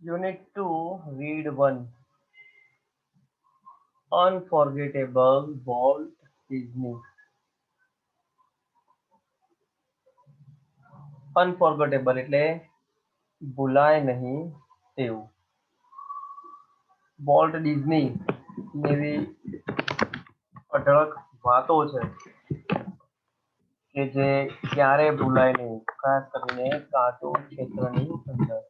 Unit 2, read 1. Unforgettable Walt Disney. Unforgettable એટલે ભૂલાય નહીં તેવું. વોલ્ટ ડિઝની એવી અઢળક વાતો છે કે જે ક્યારે ભૂલાય નહીં, ખાસ કરીને કાર્ટૂન ક્ષેત્રની અંદર.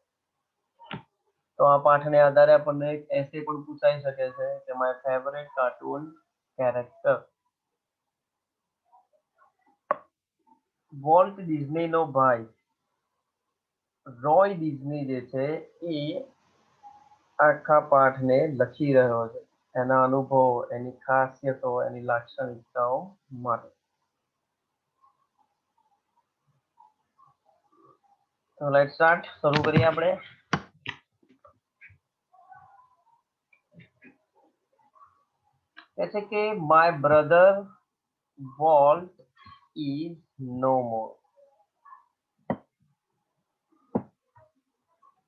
તો આ પાઠને આધારે આપણને એક એસે પણ પૂછાઈ શકે છે કે my favourite cartoon character. Walt ડિઝનીનો ભાઈ રોય ડિઝની જે છે એ આખા પાઠને લખી રહ્યો છે એના અનુભવો, એની ખાસિયતો, એની લાક્ષણિકતાઓ માટે. તો લેટ્સ સ્ટાર્ટ, શરૂ કરીએ આપણે. કહે છે કે my brother Walt is no more.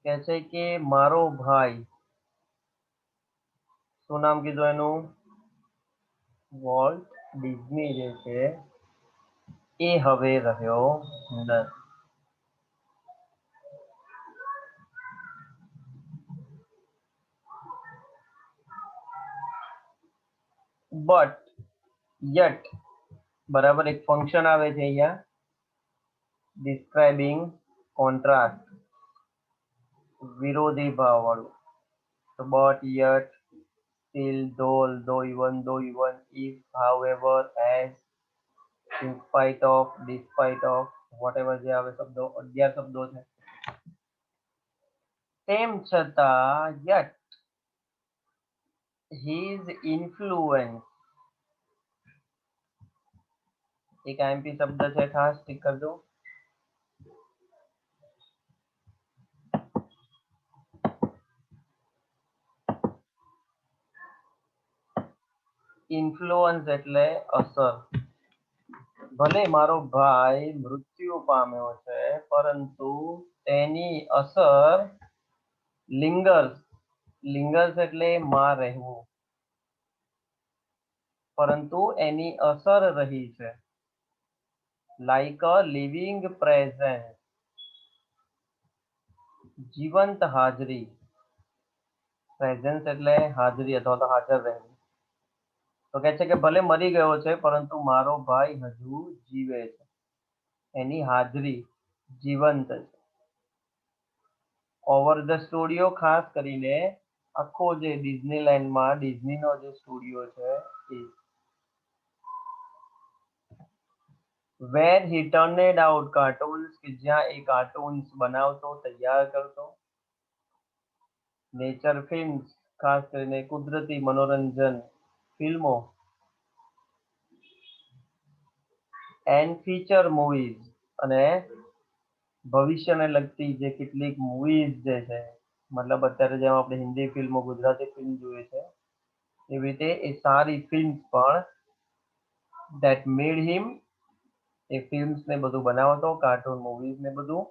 કહે છે કે મારો ભાઈ, શું નામ કીધું એનું? વોલ્ટ ડિઝની જે છે એ હવે રહ્યો નથી. બટ યટ બરાબર એક ફંક્શન આવે છે અહીંયા, ડિસ્ક્રાઇબિંગ કોન્ટ્રાસ્ટ, વિરોધી ભાવ વાળું. તો but yet, still, though even, if, however, as, in spite of, despite of, whatever જે આવે શબ્દો, 11 શબ્દો છે. તેમ છતાં yet his influence, એક આઈએમપી શબ્દ છે ખાસ ટીક કરજો. ઇન્ફ્લુઅન્સ એટલે અસર. ભલે મારો ભાઈ મૃત્યુ પામ્યો છે પરંતુ તેની અસર લિંગર્સ એટલે માં રહેવું, પરંતુ એની અસર રહી છે. લાઈક અ લિવિંગ પ્રેઝન્ટ, જીવંત હાજરી. પ્રેઝન્સ એટલે હાજરી અથવા તો હાજર રહેવું. તો કહે છે કે ભલે મરી ગયો છે પરંતુ મારો ભાઈ હજુ જીવે છે, એની હાજરી જીવંત છે. ઓવર ધ સ્ટુડિયો, ખાસ કરીને આખો જે ડિઝનીલેન્ડમાં ડિઝનીનો જે સ્ટુડિયો છે એ. વેર હી ટર્નેડ આઉટ કાર્ટૂન્સ, કે જ્યાં એ કાર્ટૂન્સ બનાવતો, તૈયાર કરતો. નેચર ફિલ્મ્સ, ખાસ કરીને કુદરતી મનોરંજન ફિલ્મો. એન્ડ ફીચર મૂવીઝ, અને ભવિષ્યને લગતી જે કેટલીક મૂવીઝ જે છે, મતલબ અત્યારે જેમ આપણે હિન્દી ફિલ્મો, ગુજરાતી ફિલ્મ જોઈએ છે એવી રીતે એ સારી ફિલ્મ્સ પણ that made him, A films ને બધું બનાવતો, કાર્ટૂન મૂવીઝ ને બધું.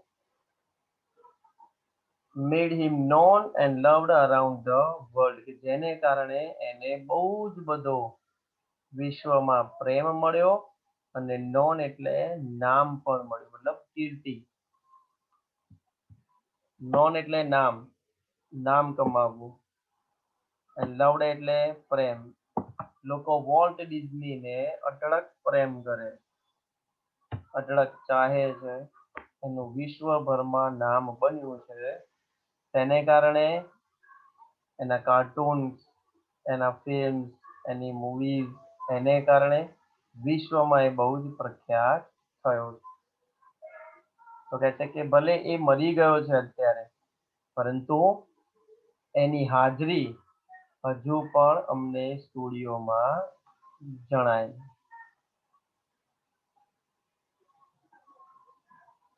made him known and loved around the world, કે જેને કારણે એને બહુ જ બધો વિશ્વમાં પ્રેમ મળ્યો, અને નોન એટલે નામ પણ મળ્યું, મતલબ કીર્તિ. નોન એટલે નામ, નામ કમાવવું. લવડ એટલે પ્રેમ. લોકો વોલ્ટ ડિઝનીને અઢળક પ્રેમ કરે, અઢળક ચાહે છે, એનું વિશ્વભરમાં નામ બન્યું છે. તેને કારણે એના કાર્ટૂન્સ, એના ફિલ્મ્સ, એની મૂવીઝ, એને કારણે વિશ્વમાં એ બહુ જ પ્રખ્યાત થયો છે. તો કહે છે કે ભલે એ મરી ગયો છે અત્યારે, પરંતુ એની હાજરી હજુ પણ અમને સ્ટુડિયોમાં જણાય.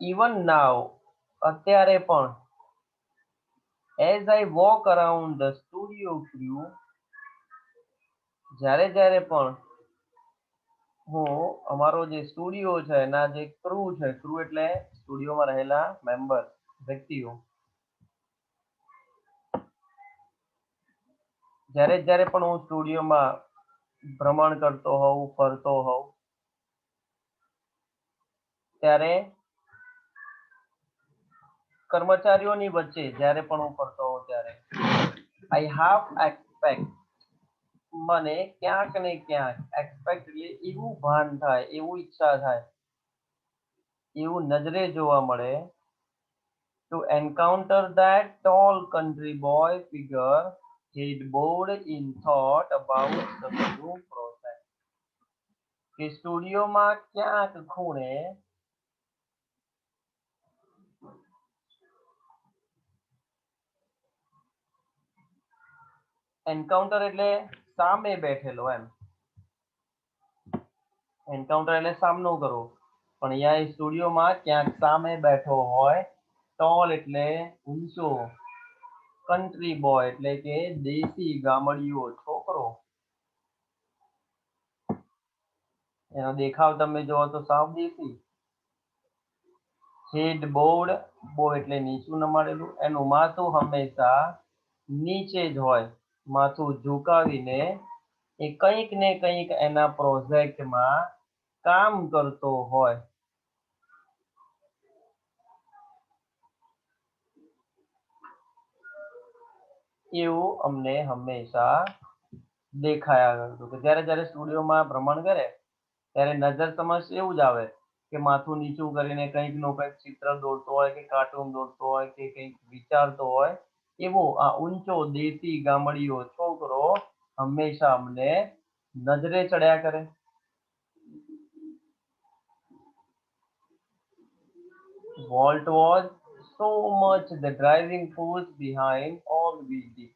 ઇવન નાવ, અત્યારે પણ. As I walk around the studio crew, જ્યારે જ્યારે પણ હું અમારો જે સ્ટુડિયો છે એના જે ક્રૂ છે, ક્રૂ એટલે સ્ટુડિયોમાં રહેલા મેમ્બર, વ્યક્તિઓ. જ્યારે જ્યારે પણ હું સ્ટુડિયોમાં ભ્રમણ કરતો હોઉં, ફરતો હોઉં, ત્યારે કર્મચારીઓની વચ્ચે જ્યારે પણ હું ફરતો હોઉં ત્યારે આઈ હાવ એક્સપેક્ટ, મને ક્યાંક ને ક્યાંક એક્સપેક્ટ એટલે એવું ભાન થાય, એવું ઈચ્છા થાય, એવું નજરે જોવા મળે to encounter that tall country boy figure he'd bored in thought about the new process. કે સ્ટુડિયોમાં ક્યાંક ખૂણે એન્કાઉન્ટર એટલે સામે બેઠેલો એમ, એન્કાઉન્ટર એટલે સામનો કરવો, પણ અહીંયા એ સ્ટુડિયોમાં ક્યાંક સામે બેઠો હોય, ટોલ એટલે ઊંચો, કન્ટ્રી બોય એટલે કે દેશી ગામડિયો છોકરો, એનો દેખાવ તમે જોવો તો સાવ દેશી. હેડ બોર્ડ, બો એટલે નીચું નમાડેલું, એનું માથું હંમેશા નીચે જ હોય, માથું ઝુકાવીને એ કંઈક ને કંઈક એના પ્રોજેક્ટમાં કામ કરતો હોય. એવું અમને હંમેશા દેખાયા કરતું કે જ્યારે જ્યારે સ્ટુડિયોમાં ભ્રમણ કરે ત્યારે નજર સમક્ષ એવું જ આવે કે માથું નીચું કરીને કંઈક નો કંઈક ચિત્ર દોરતો હોય કે કાર્ટૂન દોરતો હોય કે કંઈક વિચારતો હોય, એવો આ ઊંચો દેશી ગામડિયો છોકરો હંમેશા અમને નજરે ચડ્યા કરે. Walt was so much the driving force behind all we did.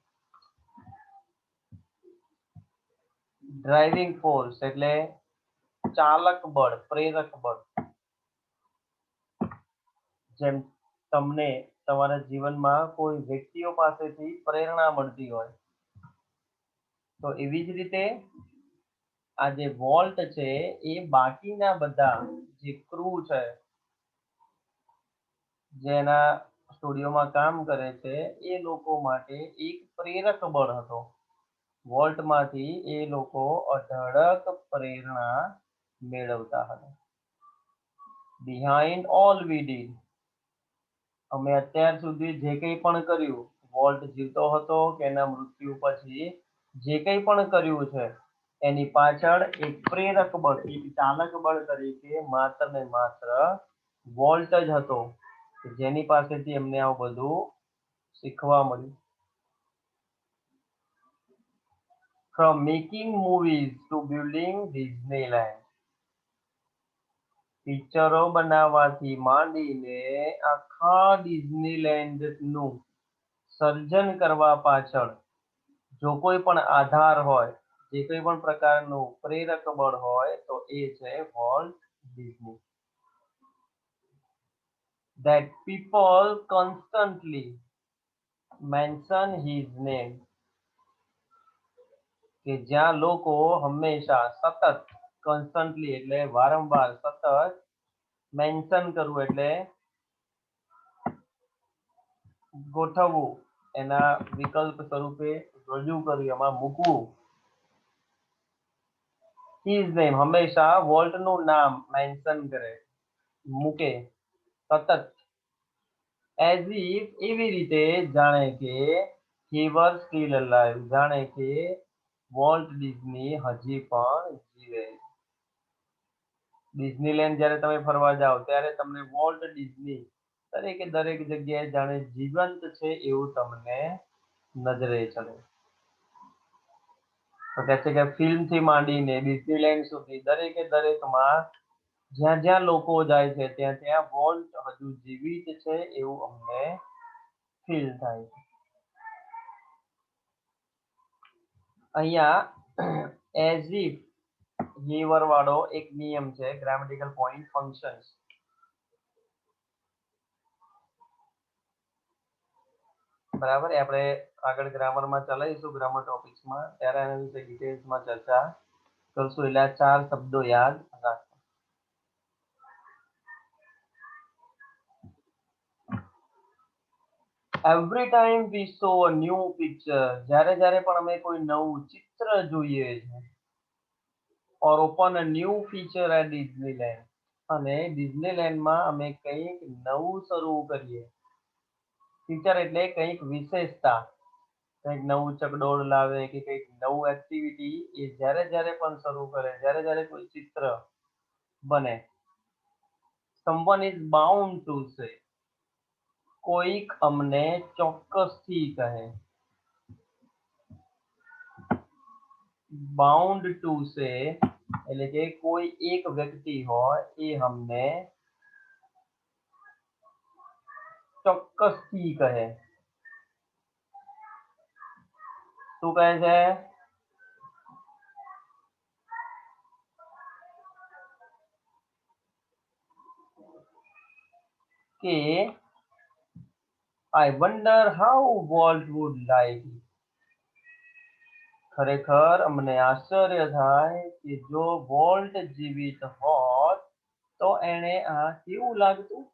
Driving force એટલે ચાલક બળ, પ્રેરક બળ. જેમ તમને તમારા જીવનમાં કોઈ વ્યક્તિઓ પાસેથી પ્રેરણા મળતી હોય, તો એવી જ રીતે આ જે વોલ્ટ છે એ બાકીના બધા જે ક્રૂ છે, જેના સ્ટુડિયોમાં કામ કરે છે, એ લોકો માટે એક પ્રેરક બળ હતો. વોલ્ટમાંથી એ લોકો અઢળક પ્રેરણા મેળવતા હતા. બિહાઇન્ડ ઓલ વી ડીડ, અમે અત્યાર સુધી જે કંઈ પણ કર્યું, વોલ્ટ જીવતો હતો કે એના મૃત્યુ પછી જે કંઈ પણ કર્યું છે, એની પાછળ એક પ્રેરક બળ, એક ચાલક બળ તરીકે માત્ર ને માત્ર વોલ્ટ જ હતો, જેની પાસેથી એમને આવું બધું શીખવા મળ્યું. From making movies to building Disneyland. પિક્ચરો બનાવવાથી માંડીને આખા ડિઝનીલેન્ડનું સર્જન કરવા પાછળ જો કોઈ પણ આધાર હોય, જે કોઈ પણ પ્રકારનું પ્રેરક બળ હોય, તો એ છે Walt Disney. That people constantly mention his name. કે જ્યાં લોકો હંમેશા સતત, કોન્સ્ટન્ટલી એટલે વારંવાર, સતત, મેન્શન કરવું એટલે ગોઠવવું, એના વિકલ્પ સ્વરૂપે રજૂ કર્યું, એમાં મૂકવું. હિઝ નેમ હંમેશા વોલ્ટનું નામ મેન્શન કરે, મૂકે, સતત. એઝ ઇફ એવી રીતે જાણે કે he was still alive, જાણે કે વોલ્ટ ડિઝની હજી પણ જીવે. ડિઝનીલેન્ડ જ્યારે તમે ફરવા જાઓ ત્યારે તમને વોલ્ટ ડિઝની દરેકે દરેક જગ્યાએ જાણે જીવંત છે એવું તમને નજરે ચડે. તો કહે છે કે ફિલ્મથી માંડીને ડિઝનીલેન્ડ સુધી દરેકે દરેકમાં જ્યાં જ્યાં લોકો જાય છે ત્યાં ત્યાં વોલ્ટ હજુ જીવિત છે એવું અમને ફીલ થાય છે. અહીંયા એઝ ઇફ હીવર વાળો એક નિયમ છે, ગ્રામેટિકલ પોઈન્ટ ફંક્શન્સ. બરાબર, આપણે આગળ ગ્રામરમાં ચલાવીશું, ગ્રામર ટોપિક્સમાં, ત્યારે આના વિશે ડિટેલ્સમાં ચર્ચા કરશું. એટલે આ 4 શબ્દો યાદ રાખો. Every time we saw a new picture, જ્યારે જ્યારે પણ અમે કોઈ નવું ચિત્ર જોઈએ છે, or open a new feature at Disneyland, અને ડિઝનીલેન્ડમાં અમે કંઈક નવું શરૂ કરીએ. ફીચર એટલે કંઈક વિશેષતા, કંઈક નવું ચકડોળ લાવે કે કંઈક નવું એક્ટિવિટી, એ જ્યારે જ્યારે પણ શરૂ કરે, જ્યારે જ્યારે કોઈ ચિત્ર બને, someone is bound to say, કોઈક અમને ચોક્કસથી કહે. બાઉન્ડ ટુ સે એટલે કે કોઈ એક વ્યક્તિ હોય એ અમને ચોક્કસથી કહે. શું કહે છે? કે I wonder how Walt would like it. ખરેખર અમને આશ્ચર્ય થાય કે જો વોલ્ટ જીવિત હોત તો એને આ કેવું લાગતું.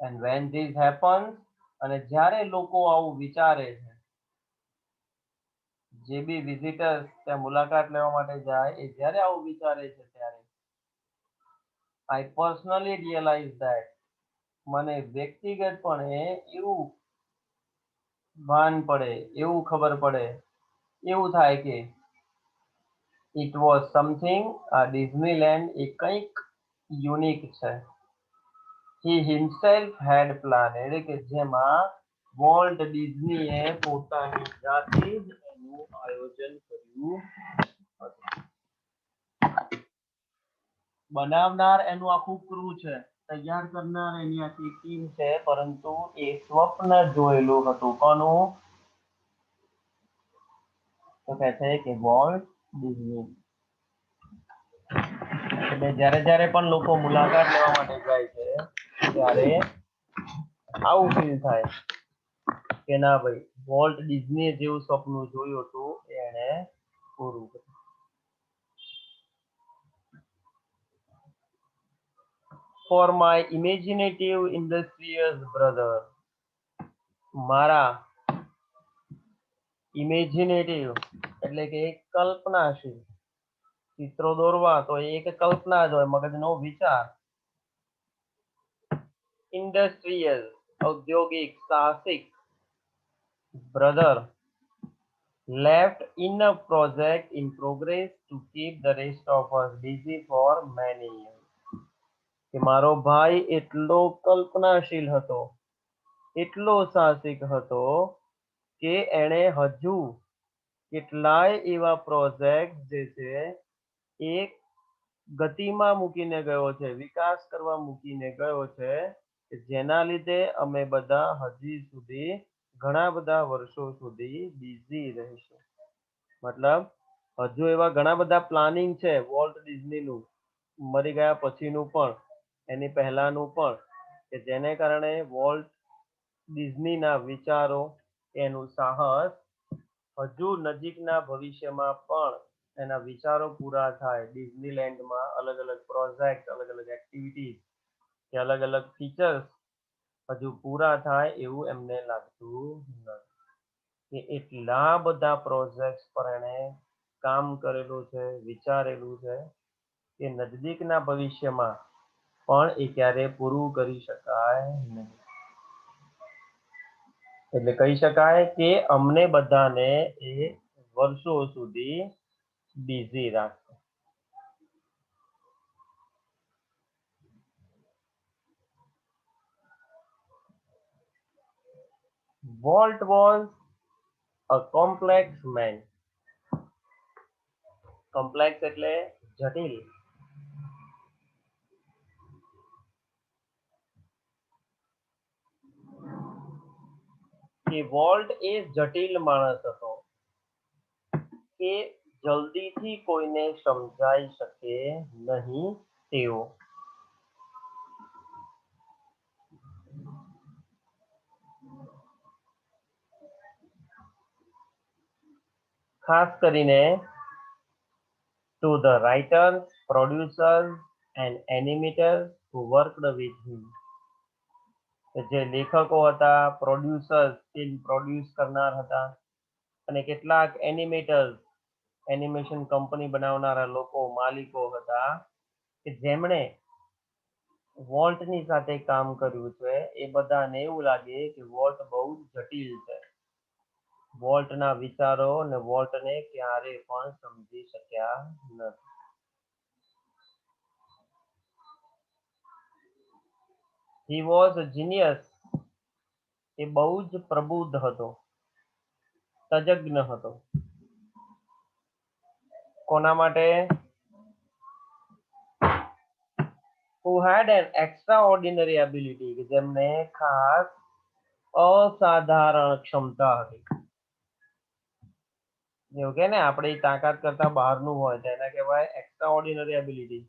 And when this happens, અને જ્યારે લોકો આવું વિચારે છે, જે બી વિઝિટર્સ ત્યાં મુલાકાત લેવા માટે જાય એ જ્યારે આવું વિચારે છે ત્યારે I personally realize that, મને વ્યક્તિગતપણે એવું ભાન પડે, એવું ખબર પડે, એવું થાય કે it was something, આ ડિઝનીલેન્ડ એ કંઈક યુનિક છે. He himself had planned, એટલે કે જેમાં વોલ્ટ ડિઝનીએ પોતાની જાતે જ એનું આયોજન કર્યું હતું. બનાવનાર એનું આખું ક્રૂ છે, તૈયાર કરનાર એની આખી ટીમ છે, પરંતુ એ સ્વપ્ન જોયેલું હતું. કોનું? તો કહે છે કે વોલ્ટ ડિઝની. એટલે જ્યારે જ્યારે પણ લોકો મુલાકાત લેવા માટે જાય છે ત્યારે આવું ફીલ થાય કે ના ભાઈ, વોલ્ટ ડિઝનીએ જેવું સપનું જોયું હતું એને પૂરું કર્યું. For my imaginative industrious brother, મારા ઇમેજિનેટિવ એટલે કે કલ્પનાશીલ, ચિત્રો દોરવા તો એક કલ્પના જ હોય, મગજનો વિચાર. ઇન્ડસ્ટ્રીયલ ઔદ્યોગિક સાહસિક, brother left enough project in progress to keep the rest of us busy for many years. કે મારો ભાઈ એટલો કલ્પનાશીલ હતો, એટલો સાહસિક હતો કે એણે હજુ કેટલાય એવા પ્રોજેક્ટ જે છે એ ગતિમાં મૂકીને ગયો છે, વિકાસ કરવા મૂકીને ગયો છે, જેના લીધે અમે બધા હજી સુધી ઘણા બધા વર્ષો સુધી બિઝી રહીશું. મતલબ હજુ એવા ઘણા બધા પ્લાનિંગ છે વોલ્ટ ડિઝનીનું, મરી ગયા પછીનું પણ, એની પહેલાનું પણ, કે જેને કારણે વોલ્ટ ડિઝનીના વિચારો, એનું સાહસ હજુ નજીકના ભવિષ્યમાં પણ એના વિચારો પૂરા થાય, ડિઝનીલેન્ડમાં અલગ અલગ પ્રોજેક્ટ, અલગ અલગ એક્ટિવિટીઝ કે અલગ અલગ ફીચર્સ હજુ પૂરા થાય એવું એમને લાગતું નથી. કે એટલા બધા પ્રોજેક્ટ પર એણે કામ કરેલું છે, વિચારેલું છે કે નજદીકના ભવિષ્યમાં પણ એ ક્યારે પૂરું કરી શકાય નહીં. એટલે કહી શકાય કે અમને બધાને એ વર્ષો સુધી બિઝી રાખશે. Walt was a complex man. Complex એટલે જટિલ. કે વોલ્ટ એ જટિલ માણસ હતો, કે જલ્દીથી કોઈને સમજાઈ શકે નહીં તેવો. ખાસ કરીને to the writers, producers and animators who worked with him. કે જે લેખકો હતા, પ્રોડ્યુસર્સ, ફિલ્મ પ્રોડ્યુસ કરનાર હતા, અને કેટલાક એનિમેટર્સ, એનિમેશન કંપની બનાવનારા લોકો, માલિકો હતા, કે જેમણે વોલ્ટની સાથે કામ કર્યું છે. એ બધાને એવું લાગે કે વોલ્ટ બહુ જટિલ છે. વોલ્ટના વિચારો અને વોલ્ટને ક્યારે પણ સમજી શક્યા નથી. He was a genius. એ બહુ જ પ્રબુદ્ધ હતો, તજજ્ઞ હતો. કોના માટે? Who had an extraordinary ability, કે જેમને ખાસ અસાધારણ ક્ષમતા હતી. એવું કે ને આપણે તાકાત કરતા બહારનું હોય તો એને કહેવાય એક્સ્ટ્રાઓર્ડિનરી એબિલિટી,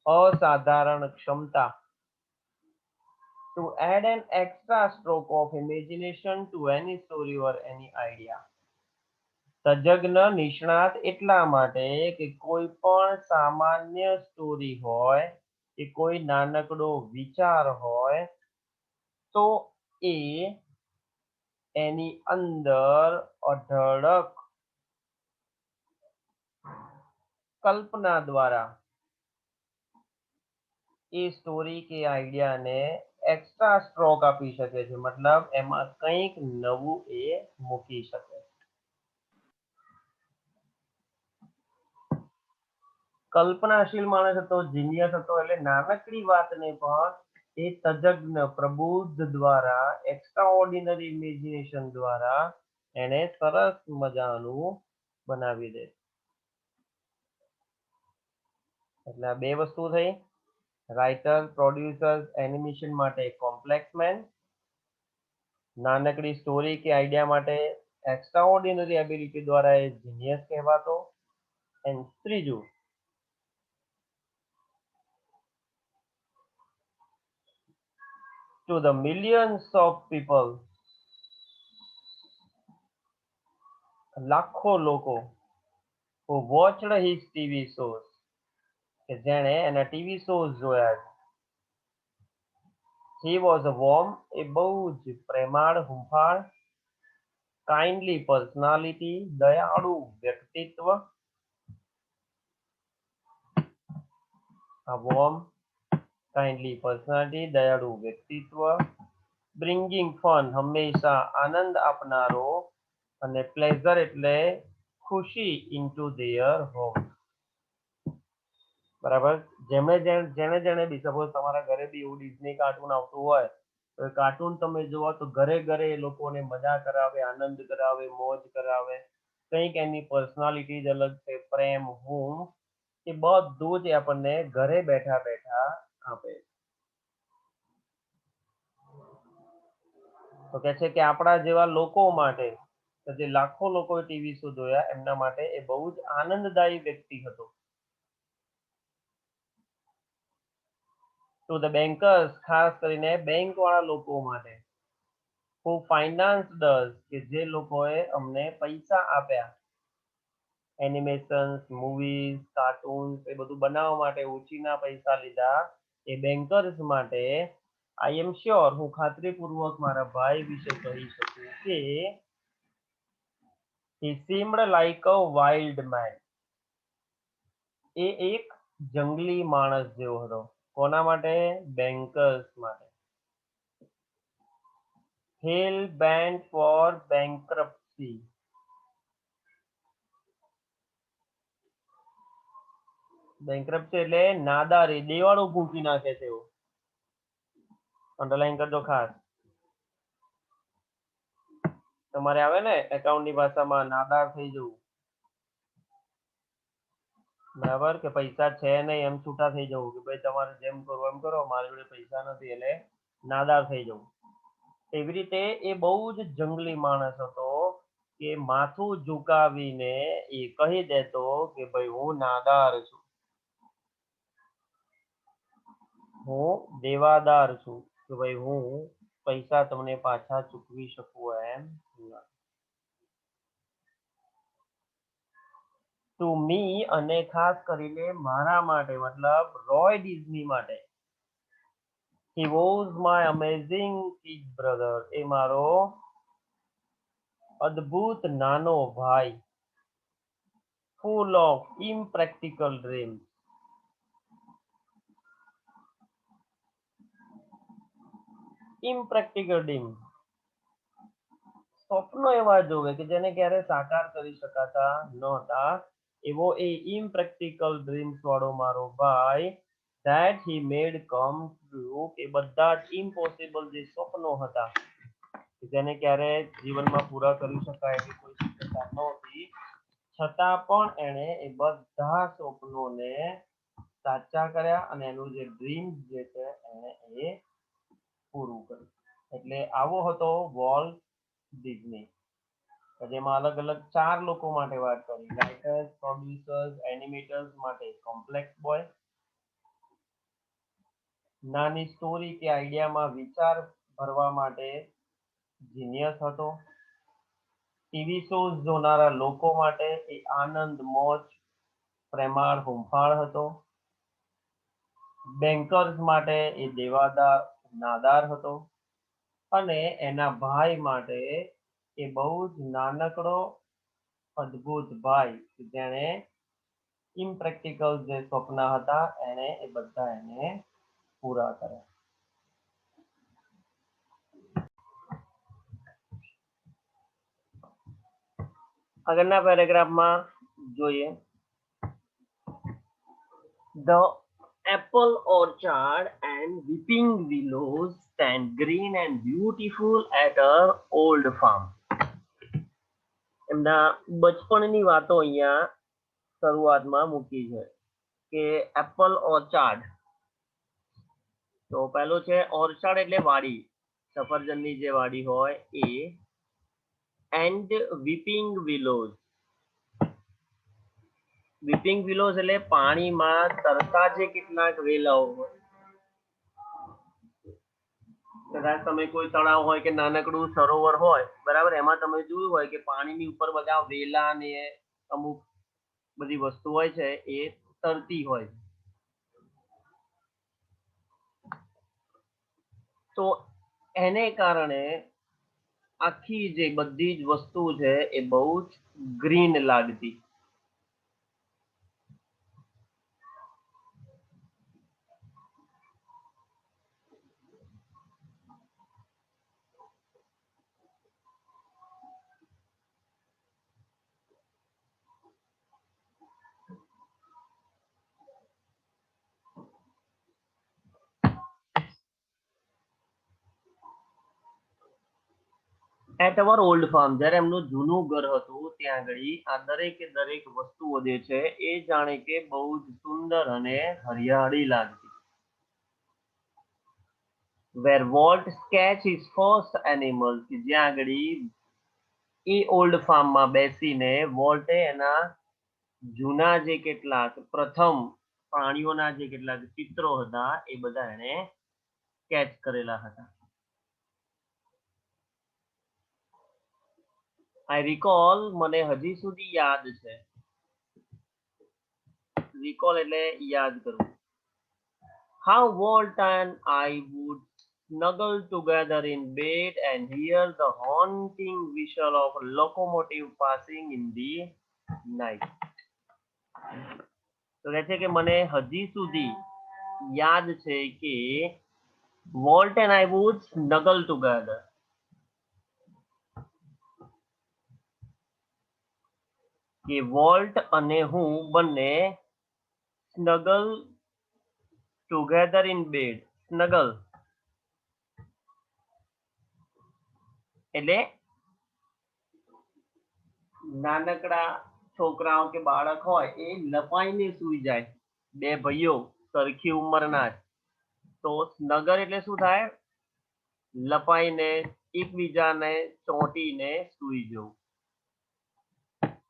અસાધારણ ક્ષમતા. To add an extra stroke of imagination to any story or any idea. તજજ્ઞ નિષ્ણાત એટલા માટે કે કોઈ પણ સામાન્ય સ્ટોરી હોય કે કોઈ નાનકડો વિચાર હોય તો એ એની અંદર અઢળક કલ્પના દ્વારા એ સ્ટોરી કે આઈડિયાને એક્સ્ટ્રા સ્ટ્રોક આપી શકે છે. મતલબ એમાં કંઈક નવું એ મૂકી શકે. કલ્પનાશીલ માણસ હતો, જીનિયસ હતો, એટલે નાનકડી વાતને પણ એ તજજ્ઞ પ્રબુદ્ધ દ્વારા, એક્સ્ટ્રાઓર્ડિનરી ઇમેજિનેશન દ્વારા એને સરસ મજાનું બનાવી દે. એટલે આ બે વસ્તુ થઈ. રાઇટર, પ્રોડ્યુસર્સ, એનિમેશન માટે કોમ્પ્લેક્સ મેન, નાનકડી સ્ટોરી કે આઈડિયા માટે એક્સ્ટ્રાઓર્ડિનરી એબિલિટી દ્વારા એ જીનિયસ કહેવાતો. એન્ડ ત્રીજું, to the millions of people, લાખો લોકો, who watched his TV shows, કે જેણે એના ટીવી શોઝ જોયા છે. He was a warm, એ બહુ જ પ્રેમાળ, હુંફાળ, કાઇન્ડલી પર્સનાલિટી, દયાળુ વ્યક્તિત્વ. આ વોર્મ, કાઇન્ડલી પર્સનાલિટી, દયાળુ વ્યક્તિત્વ, બ્રિંગિંગ ફન, હંમેશા આનંદ આપનારો, અને પ્લેઝર એટલે ખુશી ઇન્ટુ ધેયર હોમ. બરાબર. જેણે જેણે બી, સપોઝ તમારા ઘરે બી એવું ડિઝની કાર્ટૂન આવતું હોય તો એ કાર્ટૂન તમે જુઓ તો ઘરે ઘરે એ લોકોને મજા કરાવે, આનંદ કરાવે, મોજ કરાવે. કંઈક એની પર્સનાલિટી જ અલગ છે, પ્રેમ, હું, એ બધું જ આપણને ઘરે બેઠા બેઠા આપે. તો કે છે કે આપણા જેવા લોકો માટે, જે લાખો લોકોએ ટીવી શો જોયા, એમના માટે એ બહુ જ આનંદદાયી વ્યક્તિ હતો. ટુ ધ બેન્કર્સ, ખાસ કરીને બેંક વાળા લોકો માટે. who financed us, કે જે લોકોએ અમને પૈસા આપ્યા. એનિમેશન્સ, મૂવીઝ, કાર્ટૂન્સ એ બધું બનાવવા માટે ઉછીના પૈસા લીધા એ બેન્કર્સ માટે. આઈ એમ શ્યોર, હું ખાતરીપૂર્વક મારા ભાઈ વિશે કહી શકું કે he seemed like a wild man. એ એક જંગલી માણસ જેવો હતો. કોના માટે? બેન્કર્સ માટે. hell bent for bankruptcy. Bankruptcy એટલે નાદારી, દેવાળું ફૂંકી નાખે છે એવું. અંડરલાઈન કરજો ખાસ. તમારે આવે ને એકાઉન્ટની ભાષામાં નાદાર થઈ જવું. બરાબર, કે પૈસા છે નહીં એમ છૂટા થઈ જવું, કે ભાઈ તમારે જેમ કરો એમ કરો, મારી જોડે પૈસા નથી, એટલે નાદાર થઈ જવું. એવી રીતે એ બહુ જ જંગલી માણસ હતો કે માથું ઝુકાવીને એ કહી દેતો કે ભાઈ હું નાદાર છું, હું દેવાદાર છું, કે ભાઈ હું પૈસા તમને પાછા ચૂકવી શકું એમ નથી. ટુ મી અને ખાસ કરીને મારા માટે મતલબ રોય ડિઝની માટે he was my amazing kid brother એ મારો અદ્ભુત નાનો ભાઈ full of impractical dreams impractical dreams સ્વપ્નો એવા જોવે કે જેને ક્યારે સાકાર કરી શકાતા નહોતા એવો એ ઇમ્પ્રેક્ટિકલ ડ્રીમ્સ વાળો મારો ભાઈ that he made come true કે બધા જ ઇમ્પોસિબલ જે સ્વપ્નો હતા કે જેને ક્યારે જીવનમાં પૂરા કરી શકાય એવી કોઈ શક્યતા નહોતી છતાં પણ એણે એ બધા સ્વપ્નોને સાચા કર્યા અને એનું જે ડ્રીમ જે છે એણે એ પૂરું કર્યું એટલે આવો હતો વોલ્ટ ડિઝની જેમાં અલગ અલગ 4 લોકો માટે વાત કરી રાઇટર્સ પ્રોડ્યુસર્સ એનિમેટર્સ માટે કોમ્પ્લેક્સ બોય નાની સ્ટોરી કે આઈડિયામાં વિચાર ભરવા માટે જીનિયસ હતો ટીવી શોઝ જોનારા લોકો માટે એ આનંદ મોજ પ્રેમાળ હુંફાળ હતો બેન્કર્સ માટે એ દેવાદાર નાદાર હતો અને એના ભાઈ માટે એ બહુ જ નાનકડો અદ્ભુત ભાઈ જેણે ઇમ્પ્રેક્ટિકલ જે સ્વપ્ન હતા એને એ બધા એને પૂરા કર્યા આગળના પેરેગ્રાફમાં જોઈએ The apple orchard and weeping willows stand green and beautiful at her old farm. એમના બચપણની વાતો અહીંયા શરૂઆતમાં મૂકી છે કે એપલ ઓર્ચાર્ડ તો પહેલો છે ઓર્ચાર્ડ એટલે વાડી સફરજનની જે વાડી હોય એ એન્ડ વીપિંગ વિલોઝ વીપિંગ વિલોઝ એટલે પાણીમાં તરતા જે કેટલાક વેલાઓ હોય કદાચ તમે કોઈ તળાવ હોય કે નાનકડું સરોવર હોય બરાબર એમાં તમે જોયું હોય કે પાણીની ઉપર બધા વેલા ને અમુક બધી વસ્તુ હોય છે એ તરતી હોય તો એને કારણે આખી જે બધી જ વસ્તુ છે એ બહુ જ ગ્રીન લાગતી એટ અવર ઓલ્ડ ફાર્મ જ્યારે એમનું જૂનું ઘર હતું ત્યાં આગળ આ દરેકે દરેક વસ્તુઓ જે છે એ જાણે કે બહુ જ સુંદર અને હરિયાળી લાગતી where Walt sketch his first animals કે જ્યાં આગળ એ ઓલ્ડ ફાર્મમાં બેસીને વોલ્ટે એના જૂના જે કેટલાક પ્રથમ પ્રાણીઓના જે કેટલાક ચિત્રો હતા એ બધા એને સ્કેચ કરેલા હતા I recall મને હજી સુધી યાદ છે recall એટલે યાદ કરવું how Walt and I would snuggle together in bed and hear the haunting whistle of a locomotive passing in the night તો કહે છે કે મને હજી સુધી યાદ છે કે Walt and I would snuggle together કે વોલ્ટ અને હું બંને સ્નગલ ટુગેધર ઇન બેડ સ્નગલ એટલે નાનકડા છોકરાઓ કે બાળક હોય એ લપાઈને સૂઈ જાય બે ભાઈઓ સરખી ઉંમરના જ તો સ્નગર એટલે શું થાય લપાઈને એકબીજાને ચોંટીને સૂઈ જવું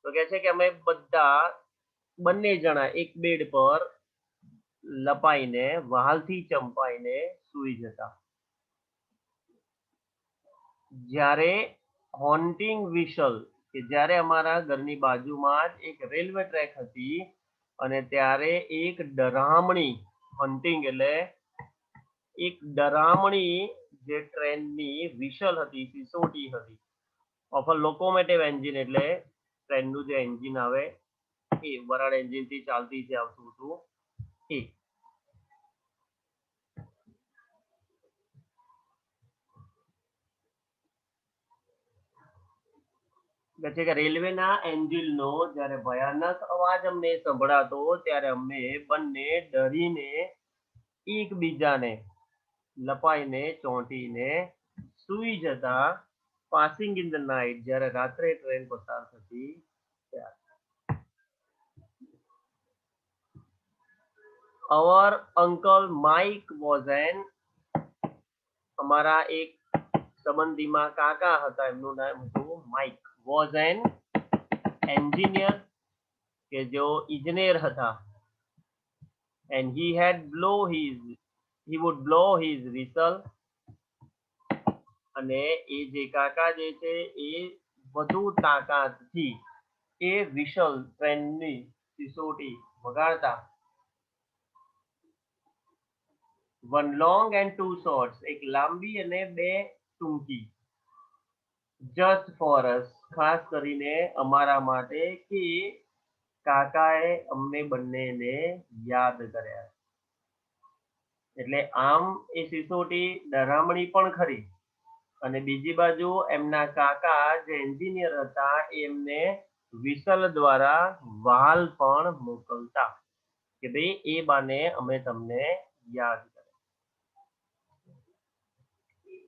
તો કહે છે કે અમે બધા બંને જણા એક બેડ પર લપાઈને વહાલથી ચંપાઈને સૂઈ જતા જ્યારે હોન્ટિંગ વિશલ કે જ્યારે અમારા ઘરની બાજુમાં જ એક રેલવે ટ્રેક હતી અને ત્યારે એક ડરામણી હન્ટિંગ એટલે એક ડરામણી જે ટ્રેનની વિશલ હતી, સિસોટી હતી ઓફ અ લોકોમોટિવ એન્જિન એટલે ટ્રેનનું જે એન્જિન આવે એ વરાળ એન્જિનથી ચાલતી જે આવતું હતું એ. કે છે કે રેલવેના એન્જિનનો જ્યારે ભયાનક અવાજ અમને સંભળાતો ત્યારે અમે બંને ડરીને એકબીજાને લપાઈને ચોંટીને સૂઈ જતા. પાસિંગ ઇન ધ નાઇટ, જ્યારે રાત્રે ટ્રેન પસાર થતી ત્યારે. અવર અંકલ માઇક વોઝ એન, અમારા એક સંબંધીમાં કાકા હતા, એમનું નામ હતું માઇક. વોઝ એન એન્જિનિયર, કે જો ઇજનેર હતા. And he would blow his whistle, અને એ જે કાકા જે છે એ વધુ તાકાતથી એ વિશલ ટ્રેનની સિસોટી વગાડતા. One long and two shorts, એક લાંબી અને બે ટૂંકી. જસ્ટ ફોર અસ, ખાસ કરીને અમારા માટે, કે કાકાએ અમને બંનેને યાદ કર્યા. એટલે આમ એ સિસોટી ડરામણી પણ ખરી અને બીજી બાજુ એમના કાકા જે એન્જિનિયર હતા એમને વિસલ દ્વારા વાલ પણ મોકલતા કે ભાઈ એ બાને અમે તમને યાદ કરે.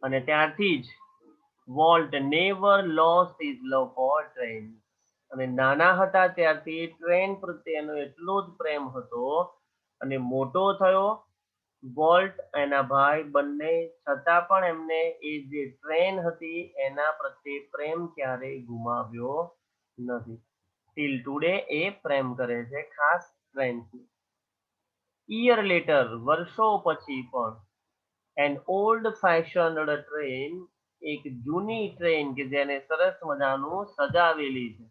અને ત્યારથી જ વોલ્ટ નેવર લોસ્ટ હિઝ લવ ફોર ટ્રેન. અને નાના હતા ત્યારથી ટ્રેન પ્રત્યેનો એટલો જ પ્રેમ હતો અને મોટો થયો વોલ્ટ એના ભાઈ બંને છતાં પણ એમને એ જે ટ્રેન હતી એના પ્રત્યે પ્રેમ ક્યારેય ગુમાવ્યો નથી. ટીલ ટુડે એ પ્રેમ કરે છે ખાસ ટ્રેનથી. ઈયર લેટર, વર્ષો પછી પણ, એન ઓલ્ડ ફેશન્ડ ટ્રેન, એક જૂની ટ્રેન કે જેને સરસ મજાનું સજાવેલી છે.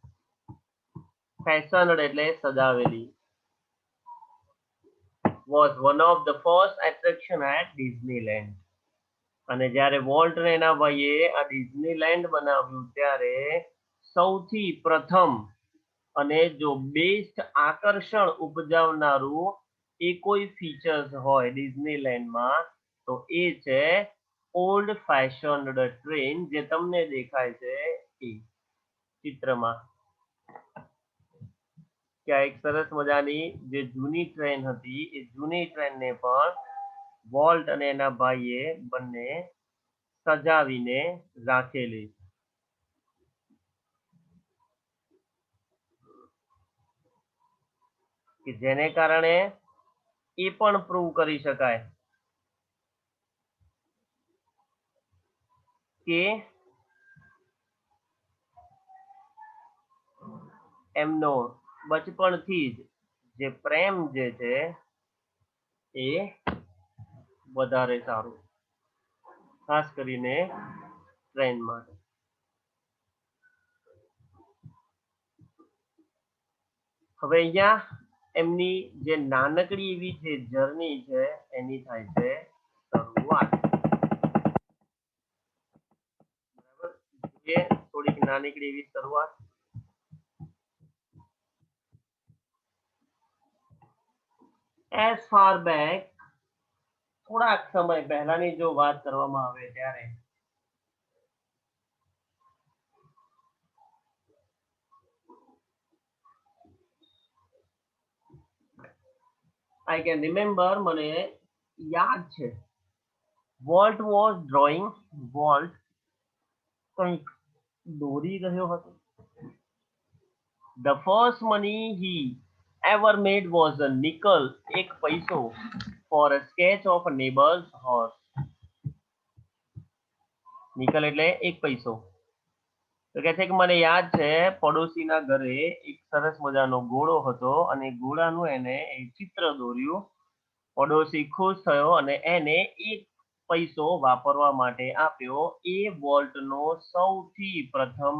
ફેશન્ડ એટલે સજાવેલી. was one of the first attraction at Disneyland. અને જ્યારે વોલ્ટ અને એના ભાઈએ આ ડિઝનીલેન્ડ બનાવ્યું ત્યારે સૌથી પ્રથમ અને જો બેસ્ટ આકર્ષણ ઉપજાવનારું એ કોઈ ફીચર્સ હોય ડિઝનીલેન્ડમાં તો એ છે ઓલ્ડ ફેશન્ડ ટ્રેન, જે તમને દેખાય છે એ ચિત્રમાં. કે આ એક સરસ મજાની જે જૂની ટ્રેન હતી એ જૂની ટ્રેનને પણ વોલ્ટ અને એના ભાઈએ બંને સજાવીને રાખેલી. કે જેને કારણે એ પણ પ્રૂવ કરી શકાય કે એમનો બચપણથી જ જે પ્રેમ જે છે એ વધારે સારું, ખાસ કરીને ટ્રેન માટે. હવે અહીંયા એમની જે નાનકડી એવી જે જર્ની છે એની થાય છે શરૂઆત. બરાબર, થોડીક નાનકડી એવી શરૂઆત. As far back, થોડાક સમય પહેલાની જો વાત કરવામાં આવે ત્યારે I can remember, મને યાદ છે. Walt was drawing, Walt કંઈક દોરી રહ્યો હતો. The first money he ever made was a nickel, એક પૈસો, for a sketch of a neighbor's horse. Nickel એટલે એક પૈસો. તો કહે છે કે મને યાદ છે પડોશીના ઘરે એક સરસ મજાનો ઘોડો હતો અને ઘોડાનું એને એક ચિત્ર દોર્યું. પડોશી ખુશ થયો અને એને એક પૈસો વાપરવા માટે આપ્યો. એ વોલ્ટનો સૌથી પ્રથમ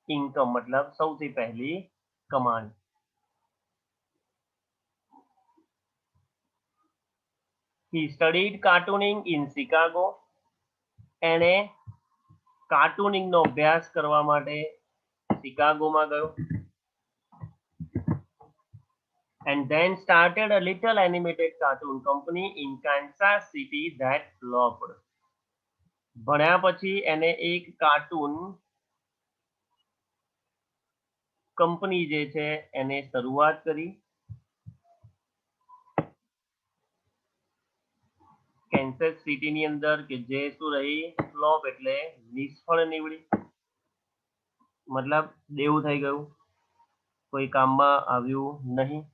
ઇન્કમ મતલબ સૌથી પહેલી કમાણી. He studied cartooning in Chicago. એણે કાર્ટૂનિંગ નો અભ્યાસ કરવા માટે શિકાગોમાં ગયો. And then started a little animated cartoon company in Kansas City that flopped. ભણ્યા પછી એને એક કાર્ટૂન કંપની જે છે એને શરૂઆત કરી કેન્સસ સિટી ની અંદર કે જે શું રહી ફ્લોપ એટલે નિષ્ફળ નીવડી મતલબ દેવું થઈ ગયું કોઈ કામમાં આવ્યું નહીં.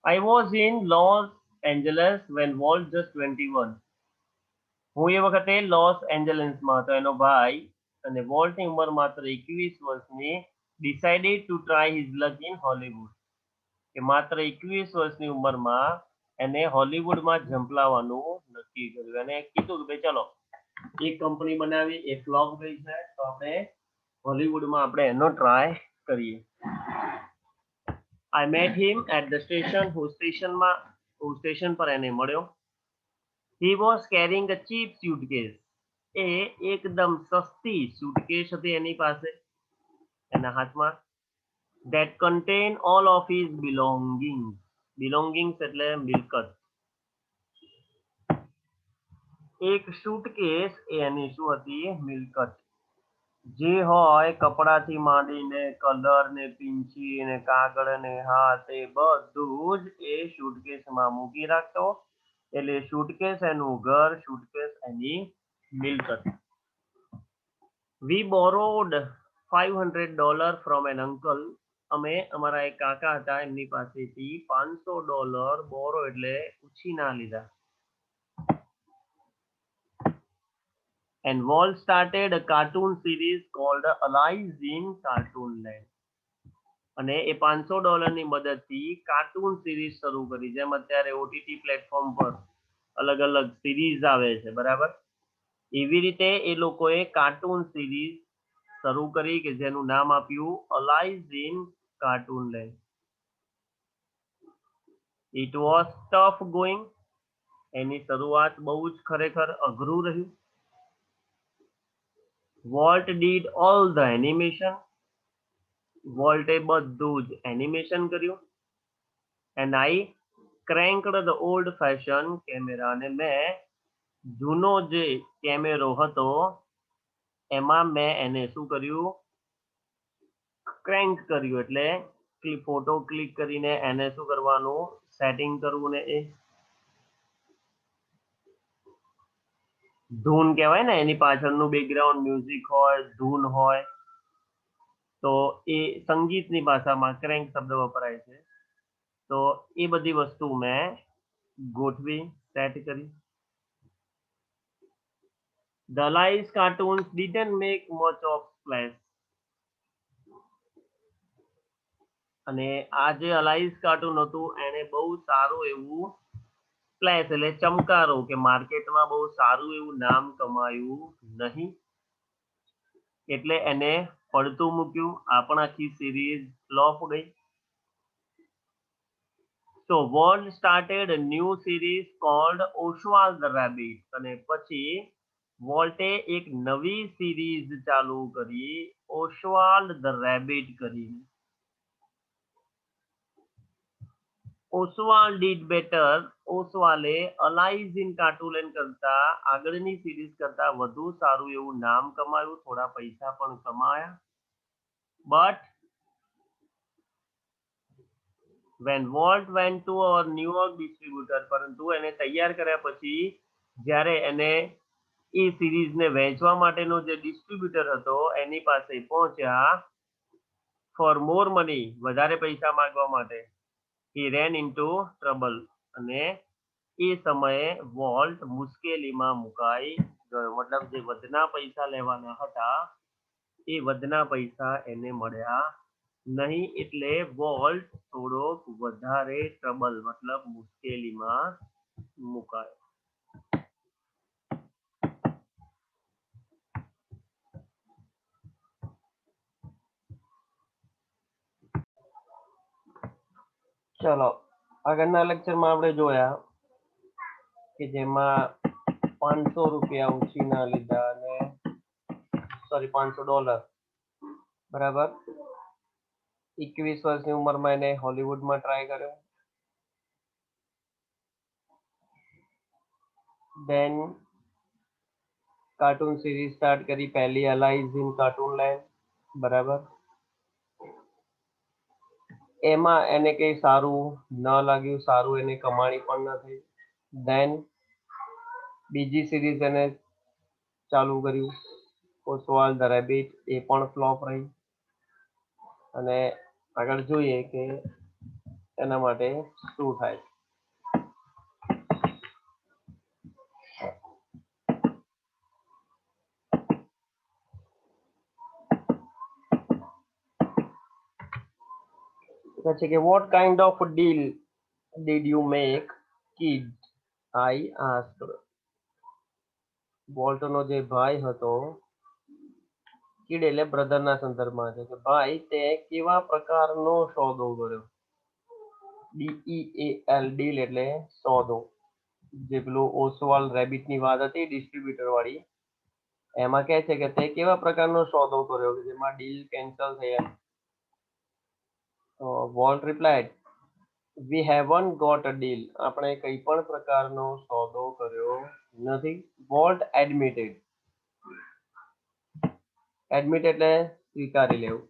I was in Los Angeles when Walt just 21. હું એ વખતે લોસ એન્જલસમાં હતો એનો ભાઈ અને વોલ્ટની ઉંમર માત્ર 21 વર્ષની decided to try his luck in Hollywood. કે માત્ર 21 વર્ષની ઉંમરમાં એને હોલીવુડમાં ઝંપલાવવાનું નક્કી કર્યું અને કીધું કે ભાઈ ચલો એક કંપની બનાવી એ ફ્લોપ ગઈ છે તો આપણે હોલીવુડમાં આપણે એનો ટ્રાય કરીએ. I met him at the station. હું સ્ટેશન પર એને મળ્યો. He was carrying a cheap suitcase. એ એકદમ સસ્તી suitcase હતી એની પાસે એના હાથમાં. That contained all of his belongings. Belongings એટલે મિલકત. એક suitcase એ એની શું હતી મિલકત. જે હોય કપડાથી માંડીને કલર ને પિંચી ને કાગળ ને હાથ એ બધું જ એ suitcaseમાં મૂકી રાખતો એટલે suitcase એનું ઘર suitcase એની મિલકત. We borrowed $500 from an uncle. અમે અમારા એક કાકા હતા એમની પાસેથી $500 બોરો એટલે ઉછીના લીધા. And Walt started a cartoon series called Alice in Cartoonland. અને એ $500ની મદદથી કાર્ટૂન સિરીઝ શરૂ કરી જેમ અત્યારે ઓટીટી પ્લેટફોર્મ પર અલગ અલગ સિરીઝ આવે છે બરાબર એવી રીતે એ લોકોએ કાર્ટૂન સિરીઝ શરૂ કરી કે જેનું નામ આપ્યું Alice in Cartoonland. It was tough going. એની શરૂઆત બહુ જ ખરેખર અઘરું રહ્યું. Walt did all the animation. વોલ્ટે બધું જ એનિમેશન કર્યું. And I cranked the old fashion camera. અને મેં જૂનો જે કેમેરો હતો એમાં મેં એને શું કર્યું ક્રેન્ક કર્યું એટલે ફોટો ક્લિક કરીને એને શું કરવાનું સેટિંગ કરવું ને એ ધૂન કહેવાય ને એની પાછળનું બેકગ્રાઉન્ડ મ્યુઝિક હોય ધૂન હોય તો એ સંગીતની ભાષામાં ક્રેન્ક શબ્દ વપરાય છે તો એ બધી વસ્તુ મેં ગોઠવી સેટ કરી. The Alice cartoons didn't make much of splash. અને આ જે અલાઇઝ કાર્ટૂન હતું એને બહુ સારું એવું સ્પ્લેશ એટલે ચમકારો કે માર્કેટમાં બહુ સારું એવું નામ કમાયું નહીં એટલે એને પડતું મૂક્યું આ પણ આખી સિરીઝ ફ્લોપ ગઈ. So Walt started a new series called Oswald the Rabbit. અને પછી વોલ્ટે એક નવી સિરીઝ ચાલુ કરી ઓસ્વાલ્ડ ધ રેબિટ કરીને. ઓસ્વાલ્ડ did better. ઓસ્વાલે અલાઇઝ ઇન કાર્ટૂનલેન્ડ કરતા આગળની સિરીઝ કરતા વધુ સારું એવું નામ કમાયું થોડા પૈસા પણ કમાયા. But when Walt went to our New York distributor પરંતુ એને તૈયાર કર્યા પછી જ્યારે એને એ સિરીઝને વેચવા માટેનો જે ડિસ્ટ્રીબ્યુટર હતો એની પાસે પહોંચ્યા ફોર મોર મની વધારે પૈસા માંગવા માટે he ran into trouble. અને એ સમયે વોલ્ટ મુશ્કેલીમાં મુકાઈ ગયો મતલબ જે વધના પૈસા લેવાના હતા એ વધના પૈસા એને મળ્યા નહીં એટલે વોલ્ટ થોડોક વધારે ટ્રબલ મતલબ મુશ્કેલીમાં મુકાયો. ચલો આગળના લેક્ચરમાં આપણે જોયા કે જેમાં ₹500 ઉછીના લીધા અને સોરી $500 બરાબર 21 વર્ષની ઉંમરમાં એને હોલિવૂડમાં ટ્રાય કર્યો. દેન કાર્ટૂન સિરીઝ સ્ટાર્ટ કરી, પહેલી અલાઇઝ ઇન કાર્ટૂન લેન્ડ બરાબર. એમાં એને કઈ સારું ન લાગ્યું, સારું એને કમાણી પણ ન થઈ. દેન બીજી સિરીઝ એને ચાલુ કર્યું ઓસ્વાલ્ડ ધ રેબિટ, એ પણ ફ્લોપ રહી. અને આગળ જોઈએ કે એના માટે શું થાય. પછી કે what kind of deal did you make kid, I asked. વોલ્ટનો જે ભાઈ હતો, કિડ એટલે બ્રધરના સંદર્ભમાં છે કે ભાઈ તે કેવા પ્રકારનો સોદો કર્યો. DEAL ડીલ એટલે સોદો. જે પેલું ઓસવાલ્ડ રેબિટની વાત હતી ડિસ્ટ્રીબ્યુટર વાળી, એમાં કહે છે કે તે કેવા પ્રકારનો સોદો કર્યો કે જેમાં ડીલ કેન્સલ થઈ એમ. તો Walt replied, we haven't got a deal. આપણે કઈ પણ પ્રકારનો સોદો કર્યો નથી. Volt admitted. એડમિટ એટલે સ્વીકારી લેવું.